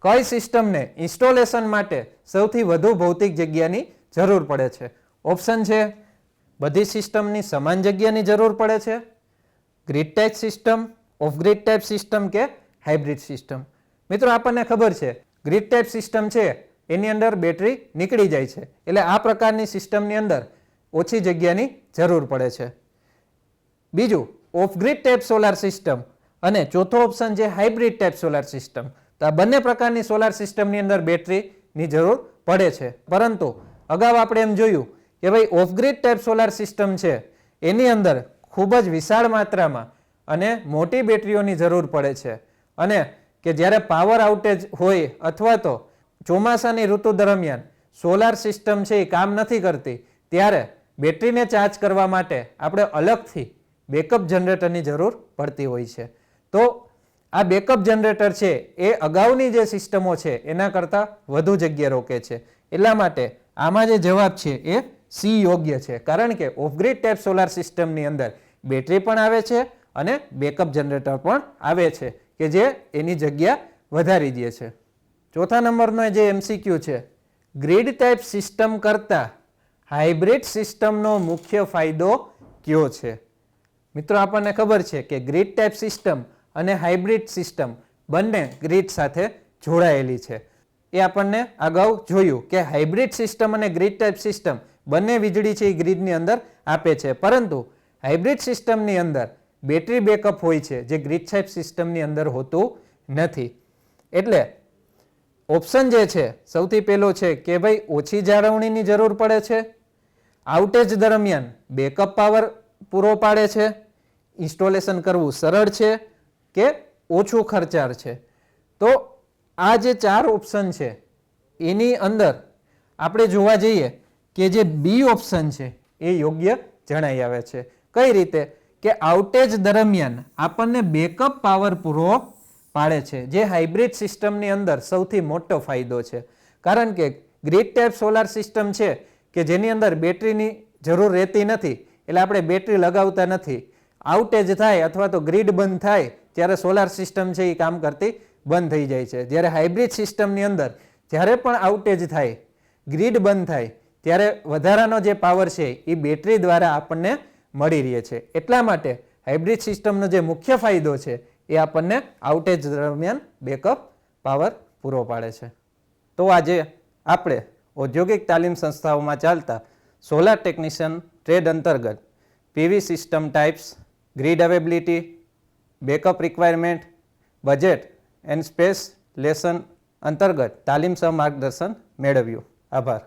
કઈ સિસ્ટમને ઇન્સ્ટોલેશન માટે સૌથી વધુ ભૌતિક જગ્યાની જરૂર પડે છે? ઓપ્શન છે બધી સિસ્ટમની સમાન જગ્યાની જરૂર પડે છે, grid type system, of grid type system કે હાઇબ્રિડ સિસ્ટમ. મિત્રો આપણને ખબર છે ગ્રીડ ટાઈપ સિસ્ટમ છે એની અંદર બેટરી નીકળી જાય છે, એટલે આ પ્રકારની સિસ્ટમની અંદર ઓછી જગ્યાની જરૂર પડે છે. બીજું of grid type solar system અને ચોથો ઓપ્શન છે હાઇબ્રિડ ટાઈપ સોલાર સિસ્ટમ. તો આ બંને પ્રકારની સોલાર સિસ્ટમની અંદર બેટરીની જરૂર પડે છે. પરંતુ અગાઉ આપણે એમ જોયું કે ભાઈ of grid type solar system છે એની અંદર ખૂબ જ વિશાળ માત્રામાં અને મોટી બેટરીઓની જરૂર પડે છે અને કે જ્યારે પાવર આઉટેજ હોય અથવા તો ચોમાસાની ઋતુ દરમિયાન સોલાર સિસ્ટમ છે એ કામ નથી કરતી, ત્યારે બેટરીને ચાર્જ કરવા માટે આપણે અલગથી બેકઅપ જનરેટરની જરૂર પડતી હોય છે. તો આ બેકઅપ જનરેટર છે એ અગાઉની જે સિસ્ટમો છે એના કરતાં વધુ જગ્યા રોકે છે. એટલા માટે આમાં જે જવાબ છે એ સી યોગ્ય છે, કારણ કે ઓફ ગ્રીડ ટાઈપ સોલાર સિસ્ટમની અંદર બેટરી પણ આવે છે અને બેકઅપ જનરેટર પણ આવે છે કે જે એની જગ્યા વધારી દે છે. ચોથા નંબરનો જે MCQ છે, ગ્રીડ ટાઈપ સિસ્ટમ કરતાં હાઇબ્રિડ સિસ્ટમનો મુખ્ય ફાયદો કયો છે? મિત્રો આપણને ખબર છે કે ગ્રીડ ટાઈપ સિસ્ટમ અને હાઇબ્રિડ સિસ્ટમ બંને ગ્રીડ સાથે જોડાયેલી છે. એ આપણને અગાઉ જોયું કે હાઇબ્રિડ સિસ્ટમ અને ગ્રીડ ટાઈપ સિસ્ટમ બંને વીજળી છે એ ગ્રીડની અંદર આપે છે, પરંતુ હાઇબ્રિડ સિસ્ટમની અંદર બેટરી બેકઅપ હોય છે જે ગ્રીડ ટાઈપ સિસ્ટમની અંદર હોતું નથી. એટલે ઓપ્શન જે છે સૌથી પહેલો છે કે ભાઈ ઓછી જાળવણીની જરૂર પડે છે, આઉટેજ દરમિયાન બેકઅપ પાવર પૂરો પાડે છે, ઇન્સ્ટોલેશન કરવું સરળ છે કે ઓછું ખર્ચાળ છે. તો આ જે 4 ઓપ્શન છે એની અંદર આપણે જોવા જઈએ કે જે બી ઓપ્શન છે એ યોગ્ય જણાઈ આવે છે. કઈ રીતે? કે આઉટેજ દરમિયાન આપણને બેકઅપ પાવર પૂરો પાડે છે, જે હાઇબ્રિડ સિસ્ટમની અંદર સૌથી મોટો ફાયદો છે. કારણ કે ગ્રીડ ટાઈપ સોલાર સિસ્ટમ છે કે જેની અંદર બેટરીની જરૂર રહેતી નથી, એટલે આપણે બેટરી લગાવતા નથી. આઉટેજ થાય અથવા તો ગ્રીડ બંધ થાય ત્યારે સોલાર સિસ્ટમ છે એ કામ કરતી બંધ થઈ જાય છે. જ્યારે હાઇબ્રિડ સિસ્ટમની અંદર જ્યારે પણ આઉટેજ થાય, ગ્રીડ બંધ થાય ત્યારે વધારાનો જે પાવર છે એ બેટરી દ્વારા આપણને મળી રહે છે. એટલા માટે હાઇબ્રિડ સિસ્ટમનો જે મુખ્ય ફાયદો છે એ આપણને આઉટેજ દરમિયાન બેકઅપ પાવર પૂરો પાડે છે. તો આજે આપણે ઔદ્યોગિક તાલીમ સંસ્થાઓમાં ચાલતા સોલાર ટેકનિશિયન ટ્રેડ અંતર્ગત PV system types, grid availability, backup requirement, budget and space lesson અંતર્ગત તાલીમ સહ માર્ગદર્શન મેળવ્યું. આભાર.